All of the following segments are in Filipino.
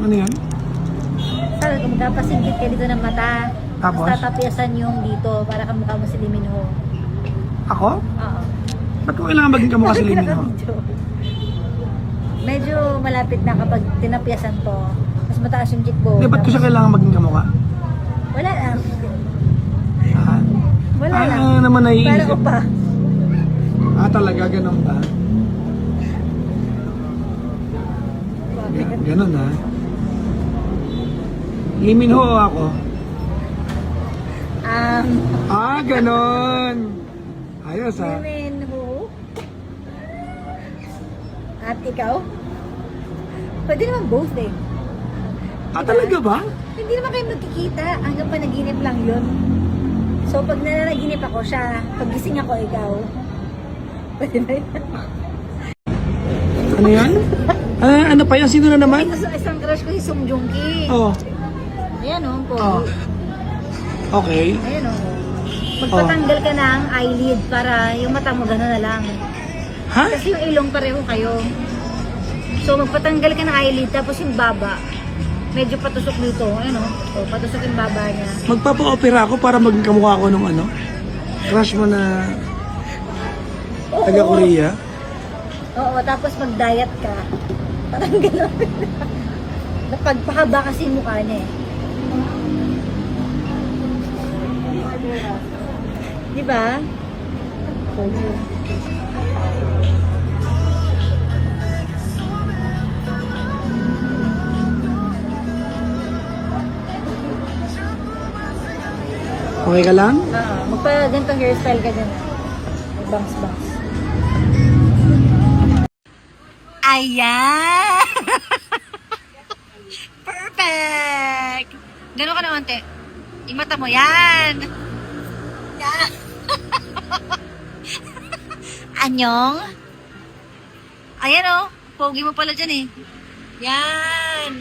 Ano yan? Sabi ko, magkapasingkit ka dito ng mata. Tapos? Tapos tatapiasan yung dito para kamukha mo si Lee Min Ho. Ako? Oo. Ba't ko kailangan maging kamukha si Lee Min Ho? Naka-video. Medyo malapit na kapag tinapiasan to. Mas mataas yung cheekbone. Hindi, ba't ko siya kailangan maging kamukha? Wala lang. Ah, Wala lang. naman naiisip. Para pa. Talaga, ganun ba? Ganun ha? Lee Min Ho o ako? Ganun. Ayos ha? Lee Min Ho. At ikaw? Pwede naman both eh. Talaga ba? Hindi naman kayo magkikita. Hanggang panaginip lang yun. So pag nananaginip ako siya, pag gising ako ikaw. Pwede na yun. Ano yan? Ano pa yan? Sino na naman? Ito sa isang crush ko si Song Joong Ki. Oh. Ayan o, po. Oh. Okay. Ayan o. Magpatanggal ka ng eyelid para yung mata mo gano'n na lang. Ha? Kasi yung ilong pareho kayo. So magpatanggal ka ng eyelid tapos yung baba. Medyo patusok dito. Ayan o. So, patusok yung baba niya. Magpapa-opera ako para maging kamukha ko nung ano? Crush mo na taga-Korea? Oo, tapos mag-diet ka. Parang gano'n. Napagpahaba kasi yung mukha niya eh. Di ba? Okay ka lang? Oo, magpa-gantong hairstyle ka dyan. Bangs-bangs. Ayan! Perfect! Gano'n ka na, ante. Yung mata mo, yan! Yan! Anyong? Ayan o, pogi mo pala dyan eh. Yan!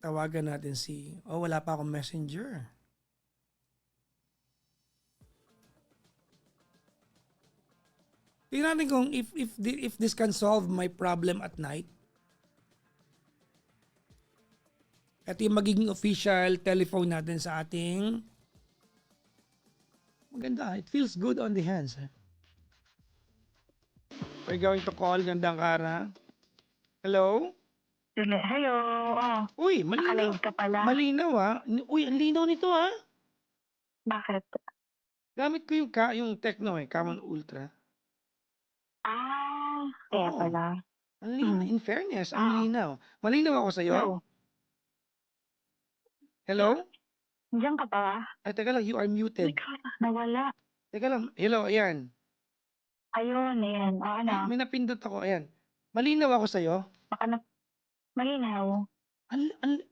Tawagan natin si... wala pa akong messenger. Tingnan natin kung if this can solve my problem at night. Ito yung magiging official telephone natin sa ating... Maganda. It feels good on the hands. We're going to call Gandang Kara. Hello? Hello. Uy, malinaw. Nakalive ka pala. Malinaw ah. Uy, ang linaw nito ah. Bakit? Gamit ko yung Tecno Camon Ultra. Kaya Oo. pala. Ang linaw. Mm. In fairness, ang Oo. linaw. Malinaw ako sa'yo? Hello. Hello? Diyan ka pa? Ay, teka lang, you are muted. Nawala. Teka lang, hello, ayan. Ayun, ayan. Ay, may napindot ako, ayan. Malinaw ako sa'yo? Baka na malinaw.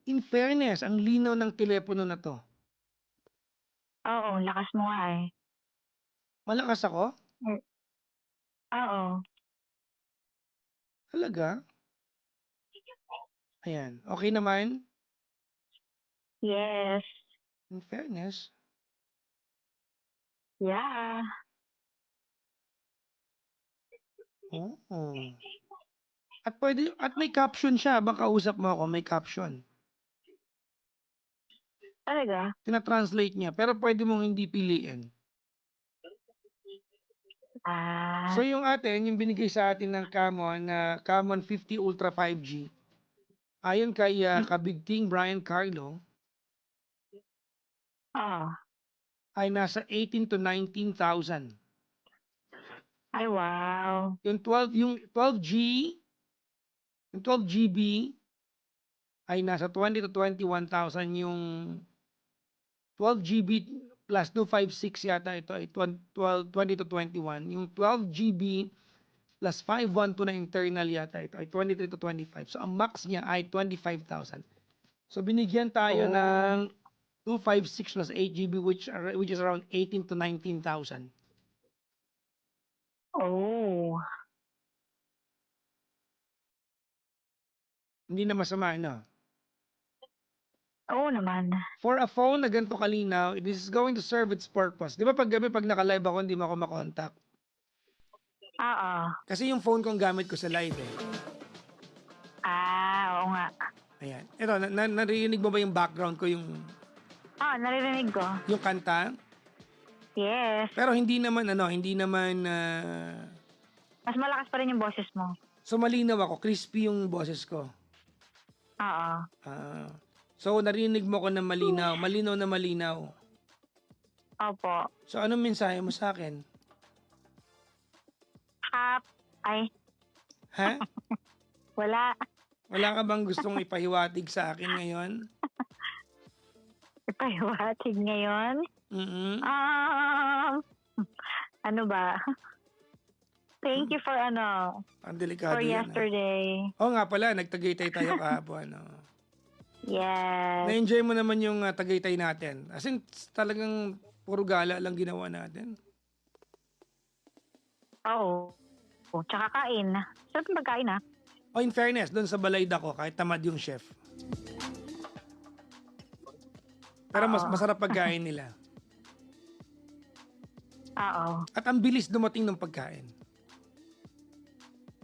In fairness, ang linaw ng telepono na to. Oo, lakas mo nga eh. Malakas ako? Oo. Talaga? Ayan, okay naman? Yes. In fairness. Yeah. Oo. At may caption siya, baka kausap mo ako, may caption. Talaga? Tina-translate niya, pero pwede mong hindi piliin. So yung atin, yung binigay sa atin ng Camon na Camon 50 Ultra 5G, ayon kay Kabigting Brian Carlo, ay nasa 18 to 19,000. Ay, wow. Yung 12 GB ay nasa 20 to 21,000. Yung 12 GB plus 256 yata ito ay 20 to 21. Yung 12 GB plus 512 na internal yata ito ay 23 to 25. So ang max niya ay 25,000. So binigyan tayo ng 256 plus 8 GB which is around 18 to 19,000. Oh. Hindi na masama, no? Oo naman. For a phone na ganito kalinaw, this is going to serve its purpose. Di ba pag gabi, pag naka-live ako, hindi mo ako makontakt? Oo. Kasi yung phone ko ang gamit ko sa live eh. Oo nga. Ayan. Ito, narinig mo ba yung background ko, yung Naririnig ko. kanta? Yes. Pero hindi naman Mas malakas pa rin yung boses mo. so malinaw ako, crispy yung boses ko. Oo. So narinig mo ko na malinaw na malinaw. Opo. So anong mensahe mo sa akin? Ay, Ha? wala. Wala ka bang gustong ipahiwatig sa akin ngayon? Ipahiwatig ngayon. Mm. Ano ba? Thank you for Ang delikado for yan. yesterday. Oo nga pala, nagtagaytay tayo kahapon. Yes. Na-enjoy mo naman yung tagaytay natin. As in, talagang puro gala lang ginawa natin. Oo. Tsaka kain. Sarap yung pagkain In fairness, doon sa Balayda ko, kahit tamad yung chef. Pero masarap pagkain nila. Oo. At ang bilis dumating ng pagkain.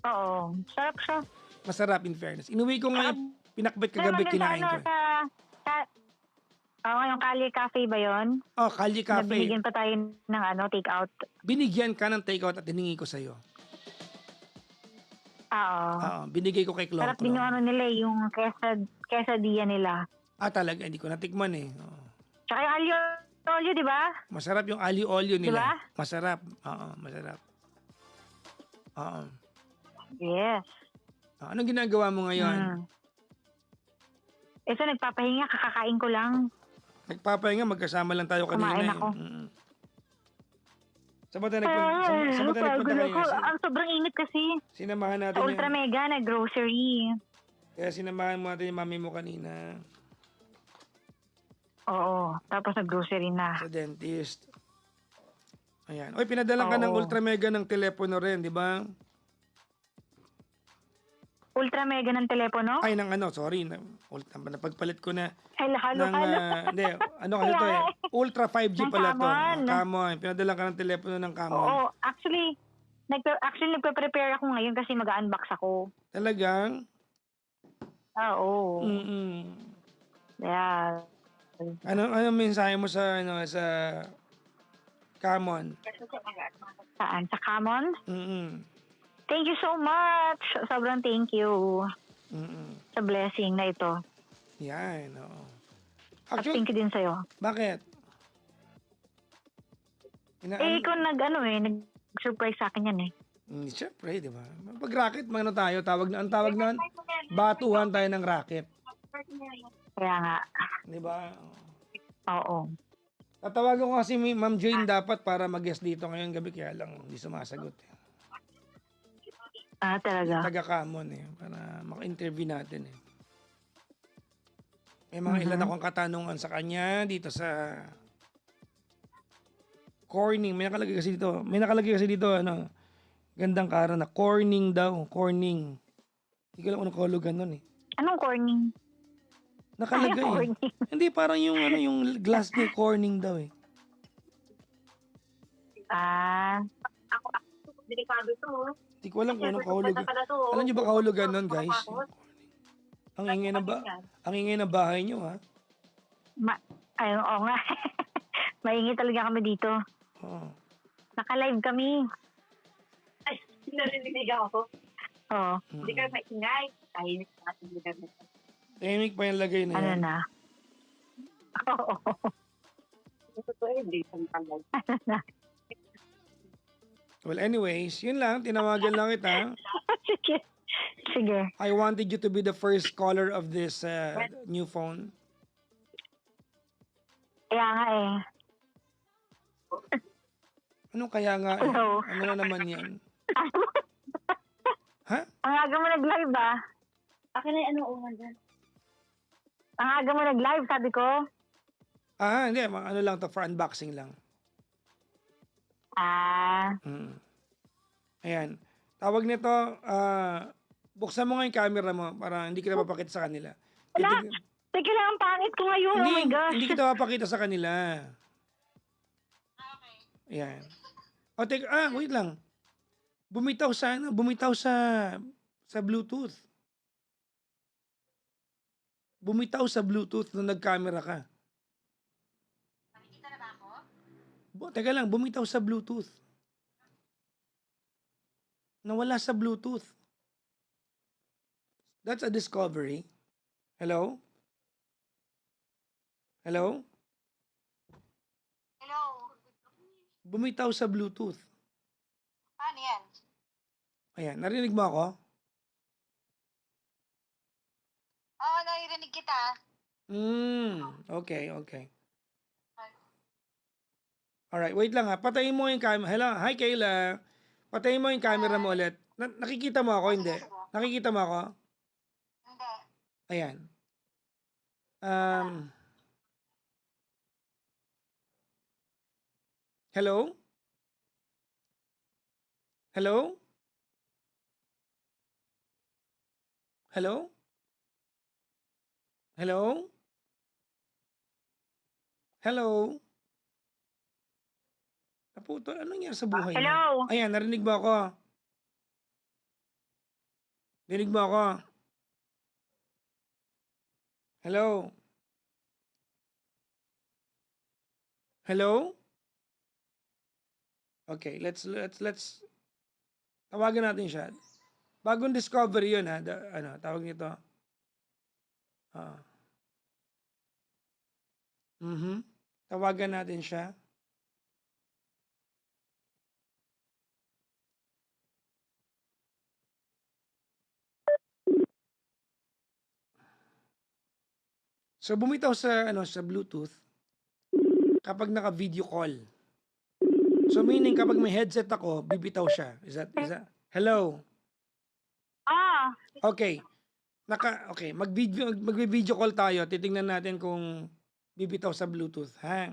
Oo. Sarap siya. Masarap in fairness. Inuwi ko ngayon, pinakbet kagabi, kinain ko. Yung Kali Cafe ba yun? Kalye Cafe. Binigyan pa tayo ng take out. Binigyan ka ng takeout at hiningi ko sa'yo. Oo. Binigay ko kay Klong Sarap din yung nila yung quesadilla nila. Talaga, hindi ko natikman eh. Tsaka yung alio, di ba? Masarap yung ali olio nila. Diba? Masarap. Masarap. Yes. Anong ginagawa mo ngayon? Ito, nagpapahinga, kakakain ko lang. Nagpapahinga, magkasama lang tayo kanina. Kumain ako. Saan ba tayo nagpunta kayo? Ang sobrang init kasi. Sinamahan natin Sa Ultra Mega, nag-grocery. Kaya sinamahan mo natin yung mami mo kanina Oo, tapos nag-grocery na. sa dentist. Ayan. Oy, pinadala ka ng Ultra Mega ng telepono rin, di ba? Ultra Mega ng telepono? Ay, sorry. Napagpalit ko na. Ay, halo. Hindi, kasi to eh. Ultra 5G Ng pala to. Camon. Camon. Pinadala ka ng telepono ng Camon. Oo, actually, nagpe-prepare ako ngayon kasi mag-unbox ako. Talagang? Oo. Yeah. Ano mensahe mo sa Camon? Saan? Sa Camon? Thank you so much. Sobrang thank you sa blessing na ito. Yan, oo. At Actually, thank you din sa'yo. bakit? Ikaw nag-surprise sa akin yan eh. Siyempre, di ba? Pag racket, tayo. Ang tawag na, batuhan tayo ng racket. Kaya nga. Di ba? Oo. Tatawagan ko kasi Ma'am Jane dapat para mag-guest dito ngayong gabi, kaya lang hindi sumasagot eh. Talaga. Taga-Camon eh, para maka-interview natin eh. May mga ilan akong katanungan sa kanya dito sa Corning. May nakalagay kasi dito, gandang kara na Corning daw. Corning. Hindi ko lang kung nakahulugan nun eh. Anong corning? Nakalagay eh. Corning. Hindi, parang yung glass ni Corning daw eh. Ako, delikado to. Hindi ko alam kung anong kahulugan. Alam niyo ba kahulugan nun, guys? Ang ingay ng bahay niyo, ha? Oo nga. Maingay talaga kami dito. Oo. Naka-live kami. Ay, narinig ako. Oo. Hindi ka maingay. Tahimik na kasi. Tahimik pa yung lagay na yan. Ano na? Oo. Ito to eh, hindi kang tanggol. Well, anyways, yun lang. Tinawagan lang kita. Sige. Sige. I wanted you to be the first caller of this new phone. Kaya nga eh. Anong kaya nga? Eh? Hello. Ano na naman yan? Ha? Ang aga mo nag-live ba? Akin na ano ungan dyan. Ang aga mo nag-live, sabi ko. Hindi. Ano lang to, for unboxing lang. Ayan. Tawag nito, buksan mo nga yung camera mo para hindi kita mapakita sa kanila. Wala. Sige lang, ang pangit ko ngayon. Oh my gosh. Hindi kita mapakita sa kanila. Ayan. Wait lang. Bumitaw sa ano, bumitaw sa Bluetooth. Bumitaw sa Bluetooth nung nag-camera ka. Nakikita na ba ako? Teka lang, bumitaw sa Bluetooth. Nawala sa Bluetooth. That's a discovery. Hello? Hello? Hello? Bumitaw sa Bluetooth. Paano yan? Ayan, narinig mo ako? Oo, naririnig kita. Okay, okay. Alright, wait lang ha. Patayin mo yung camera. Hello, hi Kayla. Patayin mo yung camera mo ulit. Nakikita mo ako, hindi? Nakikita mo ako? Hindi. Ayan. Um, hello? Hello? Hello? Hello? Hello? Naputo, ano nangyari sa buhay mo? Hello? Ayan, narinig mo ako. Narinig mo ako. Hello? Hello? Okay, let's tawagan natin siya. Bagong discovery 'yun ha. Ano, tawag nito? Ah. Tawagan natin siya. So bumitaw sa ano sa Bluetooth kapag naka-video call. So meaning kapag may headset ako, bibitaw siya. Is that Hello? Ah, Okay. Okay, magvi-video call tayo. Titingnan natin kung bibitaw sa Bluetooth, ha?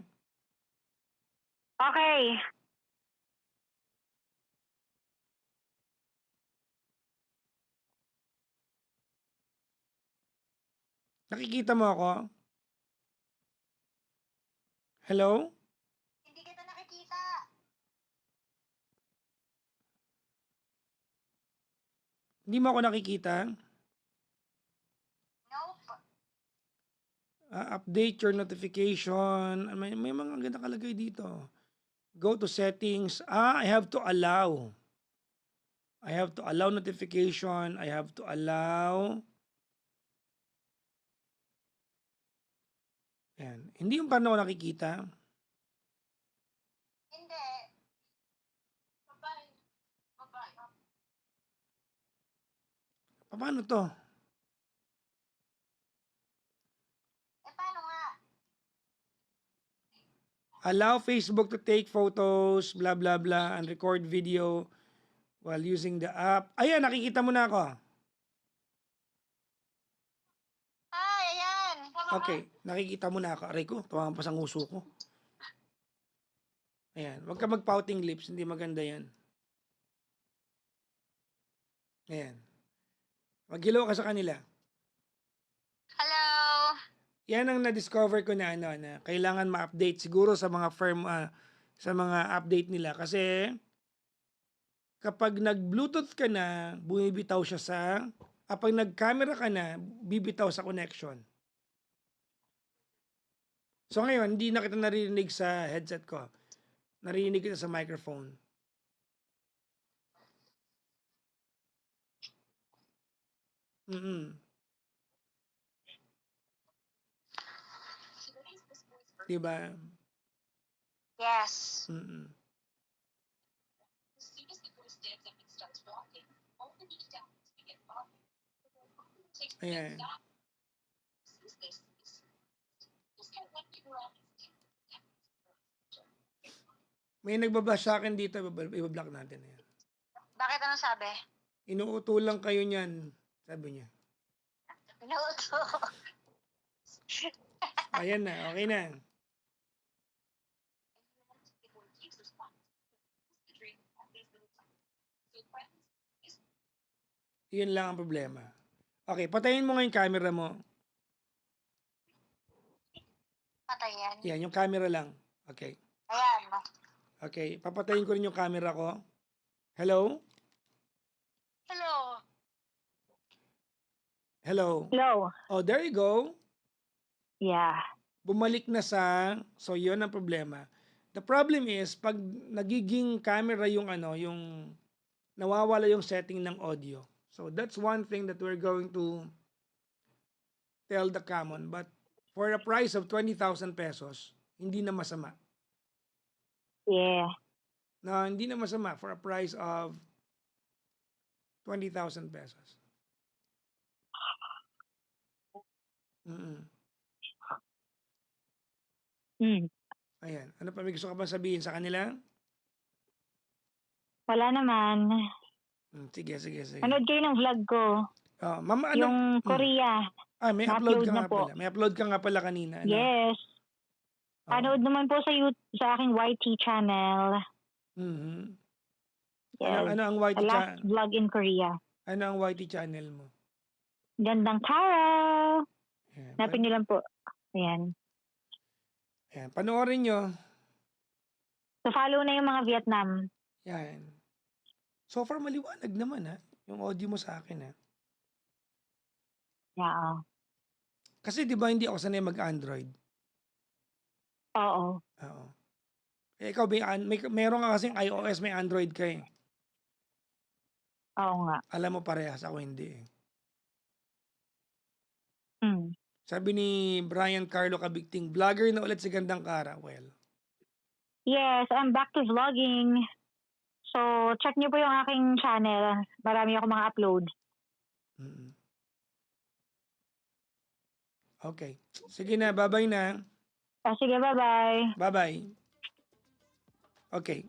okay. Nakikita mo ako? Hello? Hindi kita nakikita. Hindi mo ako nakikita? Nope. Update your notification. May mga ganda kalagay dito. Go to settings. I have to allow. I have to allow notification. I have to allow. Ayan. Hindi yung paano ko nakikita. Hindi. Bye-bye. Bye-bye. Paano to? Paano nga? Allow Facebook to take photos, blah, blah, blah, and record video while using the app. Ayan, nakikita mo na ako. Ay, ayan. Okay, nakikita mo na ako. Aray ko, tuwangan pa sa nguso ko. Ayan, huwag ka mag-pouting lips, hindi maganda yan. Ayan. Mag-hello ka sa kanila. Hello. Yan ang na-discover ko na na kailangan ma-update siguro sa mga sa mga update nila kasi kapag nag-Bluetooth ka na, bumibitaw siya kapag nag-camera ka na, bibitaw sa connection. So ngayon, hindi na kita naririnig sa headset ko. Naririnig kita sa microphone. Diba? Yes. Ayan. May nagbablash sa akin dito, ibablock natin. Ayan. Bakit ano sabi? Inuuto lang kayo niyan, sabi niya. Inuuto. Ayan na, okay na. Yun lang ang problema. Okay, patayin mo nga yung camera mo. Patayan. Yan, yung camera lang. Okay. Ayan. Okay, papatayin ko rin yung camera ko. Hello? Hello. Hello. Oh, there you go. Yeah. Bumalik na sa, so yun ang problema. The problem is, pag nagiging camera yung ano, yung nawawala yung setting ng audio. So that's one thing that we're going to tell the common. But for a price of 20,000 pesos, hindi na masama. Yeah. No, hindi na masama for a price of 20,000 pesos. Mm-mm. Hmm. Ayan. Ano pa may gusto ka bang sabihin sa kanila? Wala naman. Sige, sige, sige. Panood kayo ng vlog ko. Oh, mama, ano? Yung Korea. May upload Na-upload ka na nga po. pala. May upload ka nga pala kanina. Ano? Yes. Oo. Panood naman po sa YouTube, sa aking YT channel. Mhm. Yes. Ano ang YT The last channel? vlog in Korea. Ano ang YT channel mo? Gandang Tara. Ayan. Napin niyo lang po. Ayan. Ayan. Panoorin nyo. So follow na yung mga Vietnam. Yan. So far, maliwanag naman ha. Yung audio mo sa akin ha. Yeah. Kasi di ba hindi ako sanay mag-Android? Oo. Oo. Ikaw, meron ka kasing iOS, may Android ka eh. Oo nga. Alam mo parehas, ako hindi eh. Hmm. Sabi ni Brian Carlo Kabigting, vlogger na ulit si Gandang Kara. Well, Yes, I'm back to vlogging. So, check niyo po yung aking channel. Marami ako mga upload. mm. Okay. Sige na, bye-bye na. Sige, bye-bye. Bye-bye. Okay.